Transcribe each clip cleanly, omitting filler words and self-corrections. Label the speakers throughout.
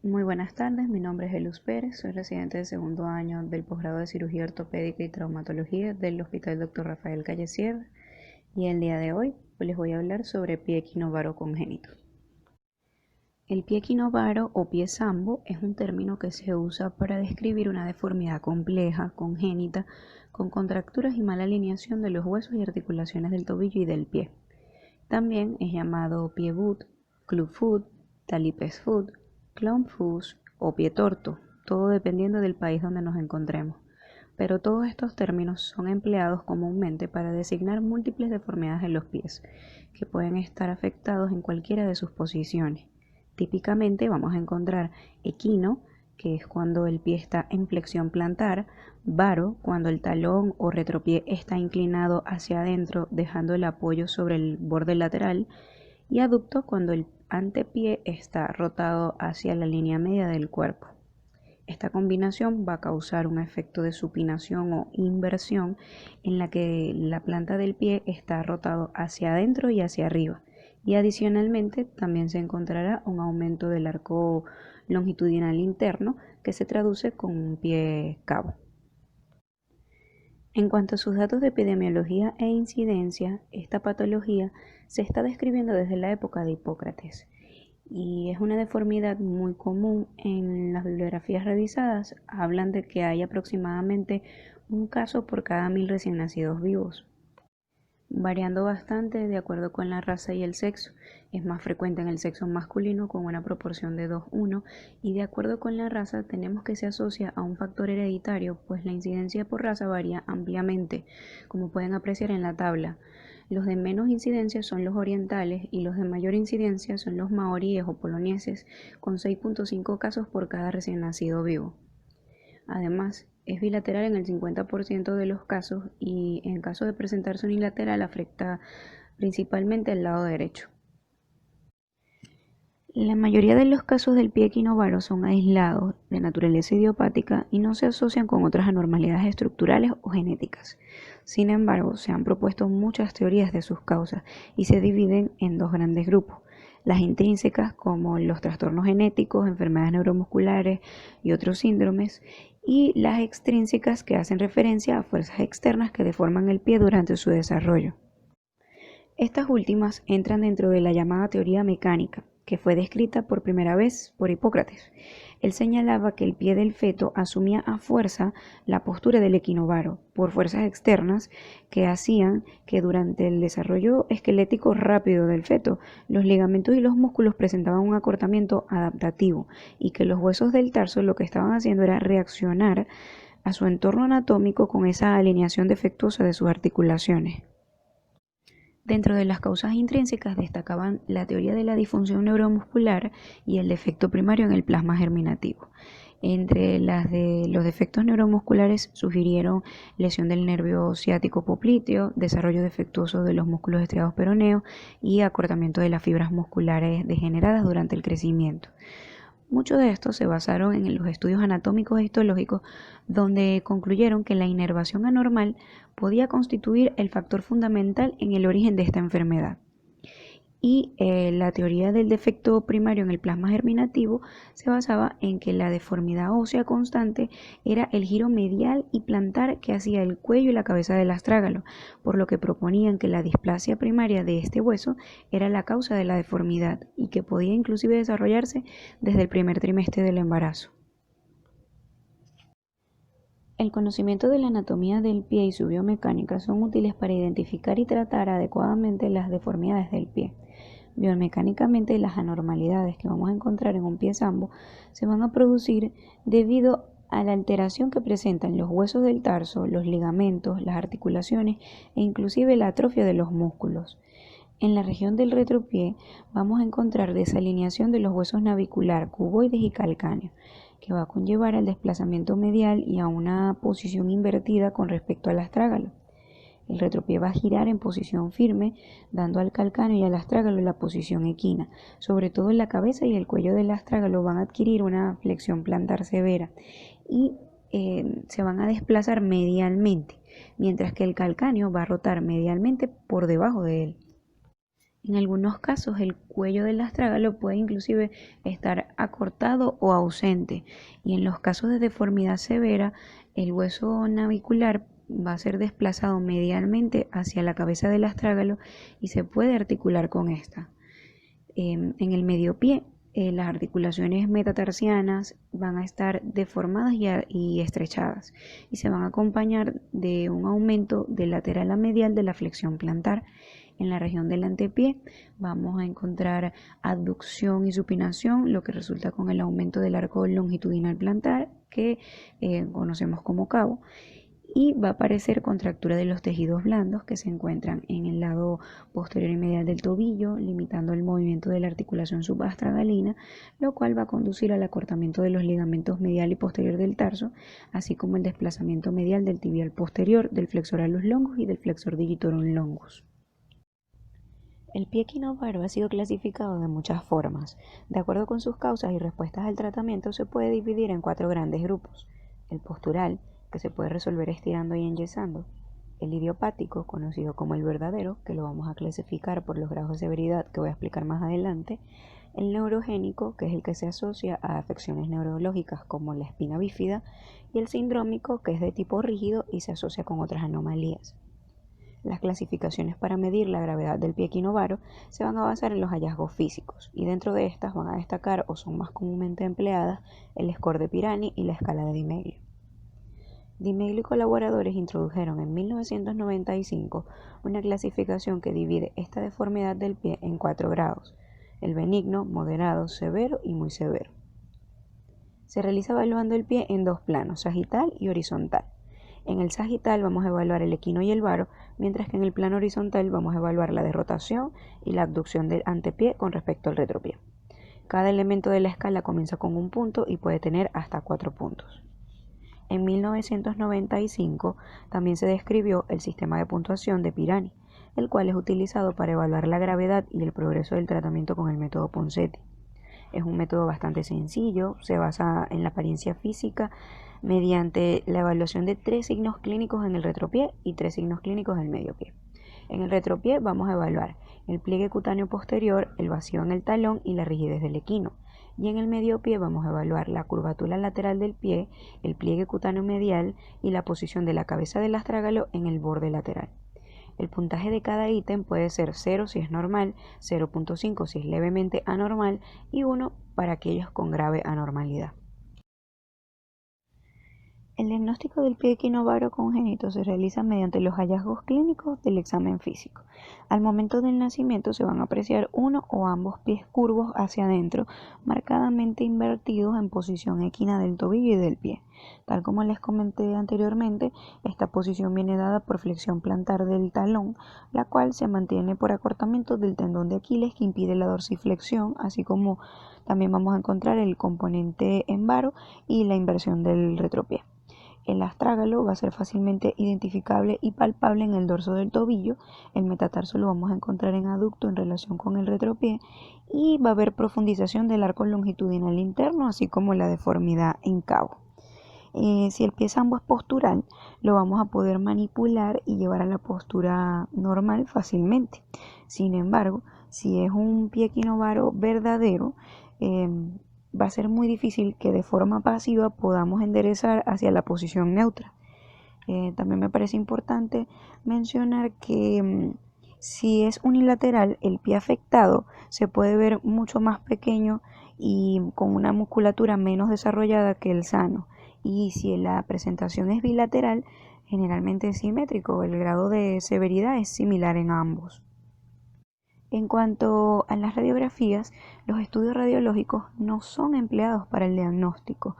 Speaker 1: Muy buenas tardes, mi nombre es Elus Pérez, soy residente de segundo año del posgrado de Cirugía Ortopédica y Traumatología del Hospital Dr. Rafael Calleciega y el día de hoy les voy a hablar sobre pie equinovaro congénito. El pie equinovaro o pie sambo es un término que se usa para describir una deformidad compleja, congénita, con contracturas y mala alineación de los huesos y articulaciones del tobillo y del pie. También es llamado pie boot, club foot, talipes foot, clown foot o pie torto, todo dependiendo del país donde nos encontremos. Pero todos estos términos son empleados comúnmente para designar múltiples deformidades en los pies, que pueden estar afectados en cualquiera de sus posiciones. Típicamente vamos a encontrar equino, que es cuando el pie está en flexión plantar, varo, cuando el talón o retropié está inclinado hacia adentro dejando el apoyo sobre el borde lateral, y aducto cuando el antepié está rotado hacia la línea media del cuerpo. Esta combinación va a causar un efecto de supinación o inversión en la que la planta del pie está rotado hacia adentro y hacia arriba. Y adicionalmente también se encontrará un aumento del arco longitudinal interno que se traduce con un pie cabo. En cuanto a sus datos de epidemiología e incidencia, esta patología se está describiendo desde la época de Hipócrates y es una deformidad muy común. En las bibliografías revisadas hablan de que hay aproximadamente un caso por cada 1000 recién nacidos vivos, variando bastante de acuerdo con la raza y el sexo. Es más frecuente en el sexo masculino con una proporción de 2:1 y de acuerdo con la raza tenemos que se asocia a un factor hereditario, pues la incidencia por raza varía ampliamente, como pueden apreciar en la tabla. Los de menos incidencia son los orientales y los de mayor incidencia son los maoríes o poloneses, con 6.5 casos por cada recién nacido vivo. Además, es bilateral en el 50% de los casos y en caso de presentarse unilateral afecta principalmente el lado derecho. La mayoría de los casos del pie equinovaro son aislados, de naturaleza idiopática y no se asocian con otras anormalidades estructurales o genéticas. Sin embargo, se han propuesto muchas teorías de sus causas y se dividen en dos grandes grupos: las intrínsecas, como los trastornos genéticos, enfermedades neuromusculares y otros síndromes, y las extrínsecas, que hacen referencia a fuerzas externas que deforman el pie durante su desarrollo. Estas últimas entran dentro de la llamada teoría mecánica, que fue descrita por primera vez por Hipócrates. Él señalaba que el pie del feto asumía a fuerza la postura del equinovaro por fuerzas externas que hacían que durante el desarrollo esquelético rápido del feto los ligamentos y los músculos presentaban un acortamiento adaptativo y que los huesos del tarso lo que estaban haciendo era reaccionar a su entorno anatómico con esa alineación defectuosa de sus articulaciones. Dentro de las causas intrínsecas destacaban la teoría de la disfunción neuromuscular y el defecto primario en el plasma germinativo. Entre las de los defectos neuromusculares sugirieron lesión del nervio ciático popliteo, desarrollo defectuoso de los músculos estriados peroneos y acortamiento de las fibras musculares degeneradas durante el crecimiento. Muchos de estos se basaron en los estudios anatómicos e histológicos, donde concluyeron que la inervación anormal podía constituir el factor fundamental en el origen de esta enfermedad. Y la teoría del defecto primario en el plasma germinativo se basaba en que la deformidad ósea constante era el giro medial y plantar que hacía el cuello y la cabeza del astrágalo, por lo que proponían que la displasia primaria de este hueso era la causa de la deformidad y que podía inclusive desarrollarse desde el primer trimestre del embarazo. El conocimiento de la anatomía del pie y su biomecánica son útiles para identificar y tratar adecuadamente las deformidades del pie. Biomecánicamente, las anormalidades que vamos a encontrar en un pie sambo se van a producir debido a la alteración que presentan los huesos del tarso, los ligamentos, las articulaciones e inclusive la atrofia de los músculos. En la región del retropié vamos a encontrar desalineación de los huesos navicular, cuboides y calcáneo, que va a conllevar al desplazamiento medial y a una posición invertida con respecto al astrágalo. El retropié va a girar en posición firme, dando al calcáneo y al astrágalo la posición equina. Sobre todo en la cabeza y el cuello del astrágalo van a adquirir una flexión plantar severa y se van a desplazar medialmente, mientras que el calcáneo va a rotar medialmente por debajo de él. En algunos casos, el cuello del astrágalo puede inclusive estar acortado o ausente, y en los casos de deformidad severa, el hueso navicular va a ser desplazado medialmente hacia la cabeza del astrágalo y se puede articular con esta. En el medio pie, las articulaciones metatarsianas van a estar deformadas y estrechadas y se van a acompañar de un aumento del lateral a medial de la flexión plantar. En la región del antepié vamos a encontrar abducción y supinación, lo que resulta con el aumento del arco longitudinal plantar que conocemos como cabo, y va a aparecer contractura de los tejidos blandos que se encuentran en el lado posterior y medial del tobillo, limitando el movimiento de la articulación subastragalina, lo cual va a conducir al acortamiento de los ligamentos medial y posterior del tarso, así como el desplazamiento medial del tibial posterior, del flexor halus longus y del flexor digitorum longus. El pie equinovaro ha sido clasificado de muchas formas. De acuerdo con sus causas y respuestas al tratamiento, se puede dividir en 4 grandes grupos: el postural, que se puede resolver estirando y enyesando; el idiopático, conocido como el verdadero, que lo vamos a clasificar por los grados de severidad que voy a explicar más adelante; el neurogénico, que es el que se asocia a afecciones neurológicas como la espina bífida; y el sindrómico, que es de tipo rígido y se asocia con otras anomalías. Las clasificaciones para medir la gravedad del pie equinovaro se van a basar en los hallazgos físicos, y dentro de estas van a destacar, o son más comúnmente empleadas, el score de Pirani y la escala de Di Meglio. Di Meglio y colaboradores introdujeron en 1995 una clasificación que divide esta deformidad del pie en 4 grados: el benigno, moderado, severo y muy severo. Se realiza evaluando el pie en 2 planos, sagital y horizontal. En el sagital vamos a evaluar el equino y el varo, mientras que en el plano horizontal vamos a evaluar la rotación y la abducción del antepié con respecto al retropié. Cada elemento de la escala comienza con un punto y puede tener hasta 4 puntos. En 1995 también se describió el sistema de puntuación de Pirani, el cual es utilizado para evaluar la gravedad y el progreso del tratamiento con el método Ponseti. Es un método bastante sencillo, se basa en la apariencia física mediante la evaluación de 3 signos clínicos en el retropié y 3 signos clínicos en el medio pie. En el retropié vamos a evaluar el pliegue cutáneo posterior, el vacío en el talón y la rigidez del equino. Y en el medio pie vamos a evaluar la curvatura lateral del pie, el pliegue cutáneo medial y la posición de la cabeza del astrágalo en el borde lateral. El puntaje de cada ítem puede ser 0 si es normal, 0.5 si es levemente anormal y 1 para aquellos con grave anormalidad. El diagnóstico del pie equinovaro congénito se realiza mediante los hallazgos clínicos del examen físico. Al momento del nacimiento se van a apreciar uno o ambos pies curvos hacia adentro, marcadamente invertidos en posición equina del tobillo y del pie. Tal como les comenté anteriormente, esta posición viene dada por flexión plantar del talón, la cual se mantiene por acortamiento del tendón de Aquiles que impide la dorsiflexión, así como también vamos a encontrar el componente en varo y la inversión del retropié. El astrágalo va a ser fácilmente identificable y palpable en el dorso del tobillo. El metatarso lo vamos a encontrar en aducto en relación con el retropié, y va a haber profundización del arco longitudinal interno, así como la deformidad en cabo. Si el pie sambo es postural, lo vamos a poder manipular y llevar a la postura normal fácilmente. Sin embargo, si es un pie equinovaro verdadero, va a ser muy difícil que de forma pasiva podamos enderezar hacia la posición neutra. También me parece importante mencionar que si es unilateral, el pie afectado se puede ver mucho más pequeño y con una musculatura menos desarrollada que el sano. Y si la presentación es bilateral, generalmente es simétrico, el grado de severidad es similar en ambos. En cuanto a las radiografías, los estudios radiológicos no son empleados para el diagnóstico.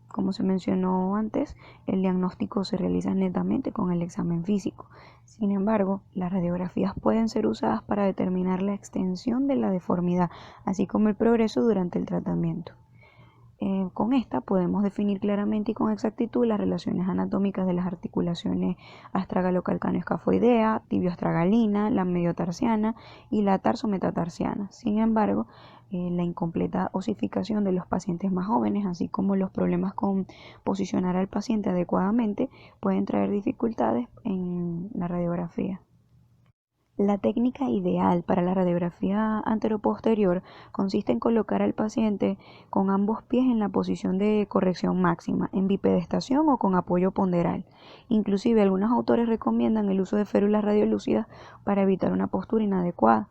Speaker 1: Como se mencionó antes, el diagnóstico se realiza netamente con el examen físico. Sin embargo, las radiografías pueden ser usadas para determinar la extensión de la deformidad, así como el progreso durante el tratamiento. Con esta podemos definir claramente y con exactitud las relaciones anatómicas de las articulaciones astragalo-calcáneo-escafoidea, tibio-astragalina, la mediotarsiana y la tarso-metatarsiana. Sin embargo, la incompleta osificación de los pacientes más jóvenes, así como los problemas con posicionar al paciente adecuadamente, pueden traer dificultades en la radiografía. La técnica ideal para la radiografía anteroposterior consiste en colocar al paciente con ambos pies en la posición de corrección máxima, en bipedestación o con apoyo ponderal. Inclusive algunos autores recomiendan el uso de férulas radiolúcidas para evitar una postura inadecuada.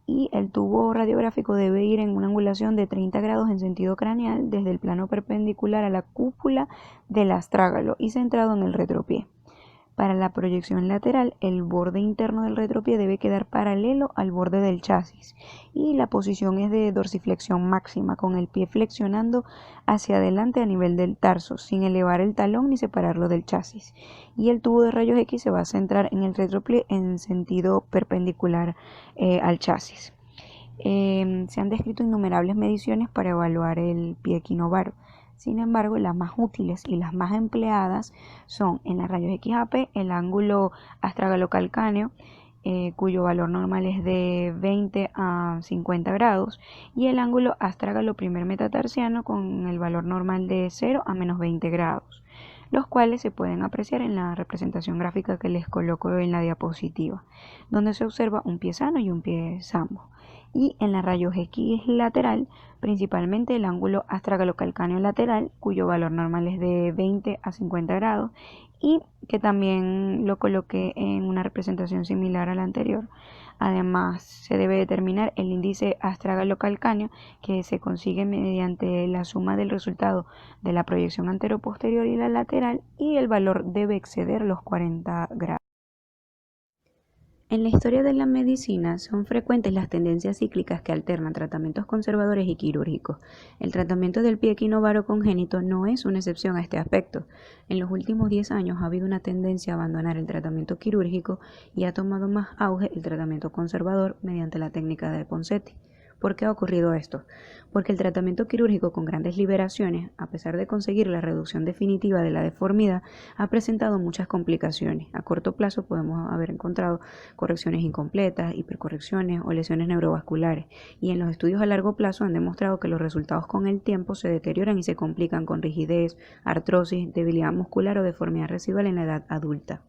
Speaker 1: Y el tubo radiográfico debe ir en una angulación de 30 grados en sentido craneal desde el plano perpendicular a la cúpula del astrágalo y centrado en el retropié. Para la proyección lateral, el borde interno del retropié debe quedar paralelo al borde del chasis y la posición es de dorsiflexión máxima, con el pie flexionando hacia adelante a nivel del tarso, sin elevar el talón ni separarlo del chasis. Y el tubo de rayos X se va a centrar en el retropié en sentido perpendicular al chasis. Se han descrito innumerables mediciones para evaluar el pie equinovaro. Sin embargo, las más útiles y las más empleadas son en las rayos XAP el ángulo astragalocalcáneo, cuyo valor normal es de 20 a 50 grados, y el ángulo astragalo primer metatarsiano con el valor normal de 0 a menos 20 grados, los cuales se pueden apreciar en la representación gráfica que les coloco en la diapositiva, donde se observa un pie sano y un pie sambo. Y en la rayos X lateral, principalmente el ángulo astragalocalcáneo lateral, cuyo valor normal es de 20 a 50 grados, y que también lo coloqué en una representación similar a la anterior. Además, se debe determinar el índice astragalocalcáneo, que se consigue mediante la suma del resultado de la proyección anteroposterior y la lateral, y el valor debe exceder los 40 grados. En la historia de la medicina son frecuentes las tendencias cíclicas que alternan tratamientos conservadores y quirúrgicos. El tratamiento del pie equinovaro congénito no es una excepción a este aspecto. En los últimos 10 años ha habido una tendencia a abandonar el tratamiento quirúrgico y ha tomado más auge el tratamiento conservador mediante la técnica de Ponseti. ¿Por qué ha ocurrido esto? Porque el tratamiento quirúrgico con grandes liberaciones, a pesar de conseguir la reducción definitiva de la deformidad, ha presentado muchas complicaciones. A corto plazo podemos haber encontrado correcciones incompletas, hipercorrecciones o lesiones neurovasculares, y en los estudios a largo plazo han demostrado que los resultados con el tiempo se deterioran y se complican con rigidez, artrosis, debilidad muscular o deformidad residual en la edad adulta.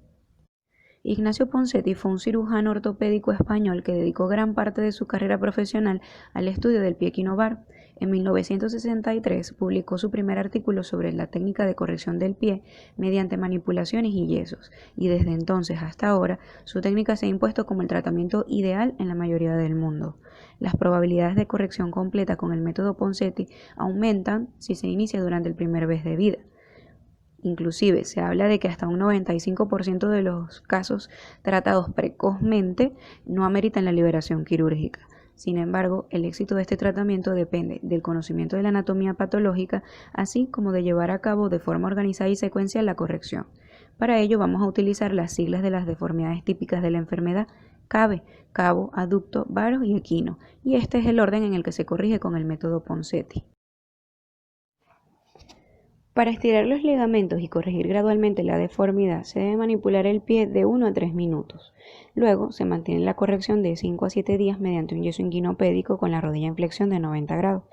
Speaker 1: Ignacio Ponseti fue un cirujano ortopédico español que dedicó gran parte de su carrera profesional al estudio del pie equinovaro. En 1963 publicó su primer artículo sobre la técnica de corrección del pie mediante manipulaciones y yesos, y desde entonces hasta ahora su técnica se ha impuesto como el tratamiento ideal en la mayoría del mundo. Las probabilidades de corrección completa con el método Ponseti aumentan si se inicia durante el primer mes de vida. Inclusive se habla de que hasta un 95% de los casos tratados precozmente no ameritan la liberación quirúrgica. Sin embargo, el éxito de este tratamiento depende del conocimiento de la anatomía patológica, así como de llevar a cabo de forma organizada y secuencial la corrección. Para ello vamos a utilizar las siglas de las deformidades típicas de la enfermedad: CABE, cabo, aducto, varo y equino, y este es el orden en el que se corrige con el método Ponseti. Para estirar los ligamentos y corregir gradualmente la deformidad, se debe manipular el pie de 1 a 3 minutos. Luego, se mantiene la corrección de 5 a 7 días mediante un yeso inguinopédico con la rodilla en flexión de 90 grados.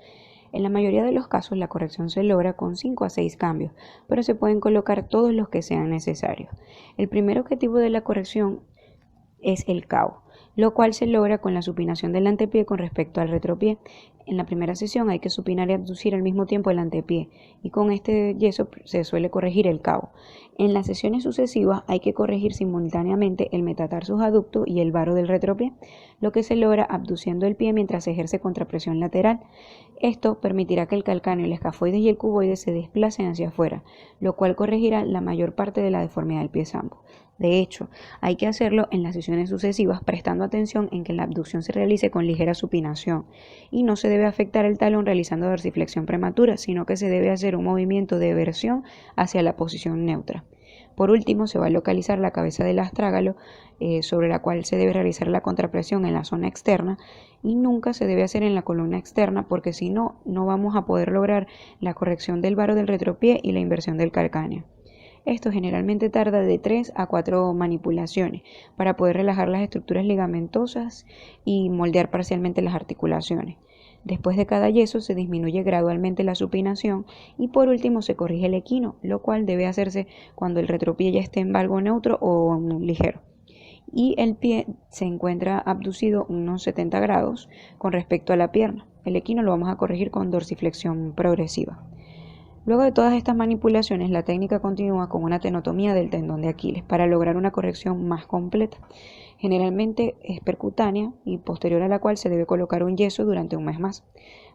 Speaker 1: En la mayoría de los casos, la corrección se logra con 5 a 6 cambios, pero se pueden colocar todos los que sean necesarios. El primer objetivo de la corrección es el cabo, lo cual se logra con la supinación del antepié con respecto al retropié. En la primera sesión hay que supinar y abducir al mismo tiempo el antepié, y con este yeso se suele corregir el cabo. En las sesiones sucesivas hay que corregir simultáneamente el metatarsus aducto y el varo del retropié, lo que se logra abduciendo el pie mientras se ejerce contrapresión lateral. Esto permitirá que el calcáneo, el escafoides y el cuboides se desplacen hacia afuera, lo cual corregirá la mayor parte de la deformidad del pie sambo. De hecho, hay que hacerlo en las sesiones sucesivas prestando atención en que la abducción se realice con ligera supinación, y no se debe afectar el talón realizando dorsiflexión prematura, sino que se debe hacer un movimiento de eversión hacia la posición neutra. Por último, se va a localizar la cabeza del astrágalo, sobre la cual se debe realizar la contrapresión en la zona externa, y nunca se debe hacer en la columna externa, porque si no, no vamos a poder lograr la corrección del varo del retropié y la inversión del calcáneo. Esto generalmente tarda de 3 a 4 manipulaciones para poder relajar las estructuras ligamentosas y moldear parcialmente las articulaciones. Después de cada yeso se disminuye gradualmente la supinación y por último se corrige el equino, lo cual debe hacerse cuando el retropié ya esté en valgo neutro o ligero. y el pie se encuentra abducido unos 70 grados con respecto a la pierna. El equino lo vamos a corregir con dorsiflexión progresiva. Luego de todas estas manipulaciones, la técnica continúa con una tenotomía del tendón de Aquiles para lograr una corrección más completa. Generalmente es percutánea y posterior a la cual se debe colocar un yeso durante un mes más.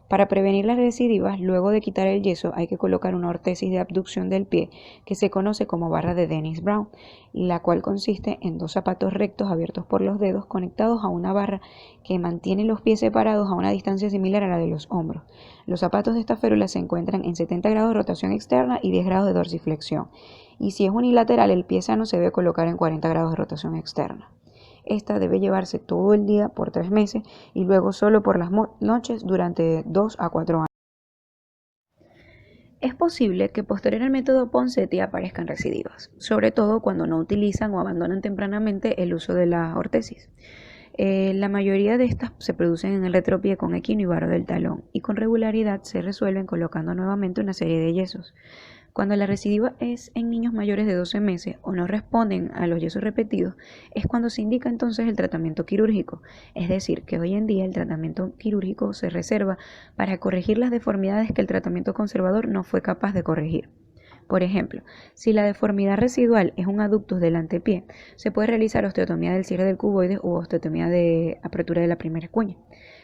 Speaker 1: Para prevenir las recidivas, luego de quitar el yeso hay que colocar una ortesis de abducción del pie que se conoce como barra de Dennis-Brown, la cual consiste en dos zapatos rectos abiertos por los dedos conectados a una barra que mantiene los pies separados a una distancia similar a la de los hombros. Los zapatos de esta férula se encuentran en 70 grados de rotación externa y 10 grados de dorsiflexión, y si es unilateral el pie sano se debe colocar en 40 grados de rotación externa. Esta debe llevarse todo el día por 3 meses y luego solo por las noches durante 2 a 4 años. Es posible que posterior al método Ponseti aparezcan recidivas, sobre todo cuando no utilizan o abandonan tempranamente el uso de la ortesis. La mayoría de estas se producen en el retropié con equino y varo del talón y con regularidad se resuelven colocando nuevamente una serie de yesos. Cuando la recidiva es en niños mayores de 12 meses o no responden a los yesos repetidos, es cuando se indica entonces el tratamiento quirúrgico. Es decir, que hoy en día el tratamiento quirúrgico se reserva para corregir las deformidades que el tratamiento conservador no fue capaz de corregir. Por ejemplo, si la deformidad residual es un aductus del antepié, se puede realizar osteotomía del cierre del cuboide u osteotomía de apertura de la primera cuña.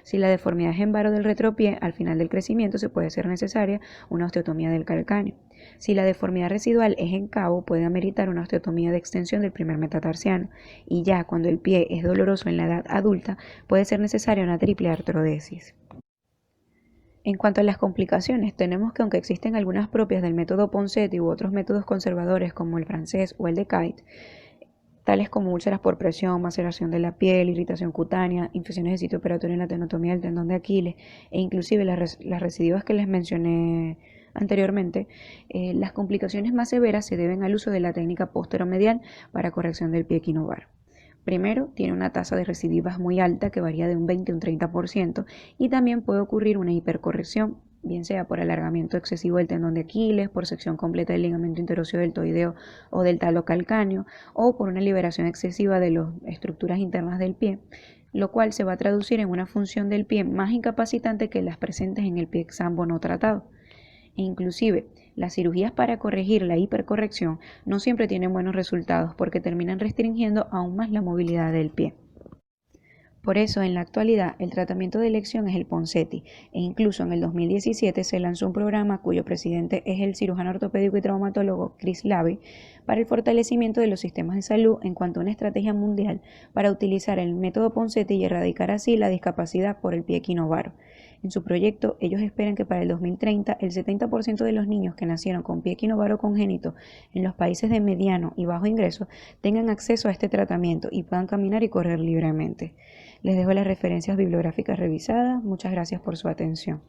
Speaker 1: Si la deformidad es en varo del retropié, al final del crecimiento se puede ser necesaria una osteotomía del calcáneo. Si la deformidad residual es en cabo, puede ameritar una osteotomía de extensión del primer metatarsiano. Y ya cuando el pie es doloroso en la edad adulta, puede ser necesaria una triple artrodesis. En cuanto a las complicaciones, tenemos que aunque existen algunas propias del método Ponseti u otros métodos conservadores como el francés o el de Kite, tales como úlceras por presión, maceración de la piel, irritación cutánea, infecciones de sitio operatorio en la tenotomía del tendón de Aquiles e inclusive las recidivas que les mencioné anteriormente, las complicaciones más severas se deben al uso de la técnica posteromedial para corrección del pie equinovaro. Primero, tiene una tasa de recidivas muy alta que varía de un 20 a un 30% y también puede ocurrir una hipercorrección, bien sea por alargamiento excesivo del tendón de Aquiles, por sección completa del ligamento interóseo deltoideo o del talo calcáneo, o por una liberación excesiva de las estructuras internas del pie, lo cual se va a traducir en una función del pie más incapacitante que las presentes en el pie exambo no tratado. E inclusive, las cirugías para corregir la hipercorrección no siempre tienen buenos resultados porque terminan restringiendo aún más la movilidad del pie. Por eso, en la actualidad, el tratamiento de elección es el Ponseti, e incluso en el 2017 se lanzó un programa cuyo presidente es el cirujano ortopédico y traumatólogo Chris Lavey para el fortalecimiento de los sistemas de salud en cuanto a una estrategia mundial para utilizar el método Ponseti y erradicar así la discapacidad por el pie equinovaro. En su proyecto, ellos esperan que para el 2030 el 70% de los niños que nacieron con pie equinovaro congénito en los países de mediano y bajo ingreso tengan acceso a este tratamiento y puedan caminar y correr libremente. Les dejo las referencias bibliográficas revisadas. Muchas gracias por su atención.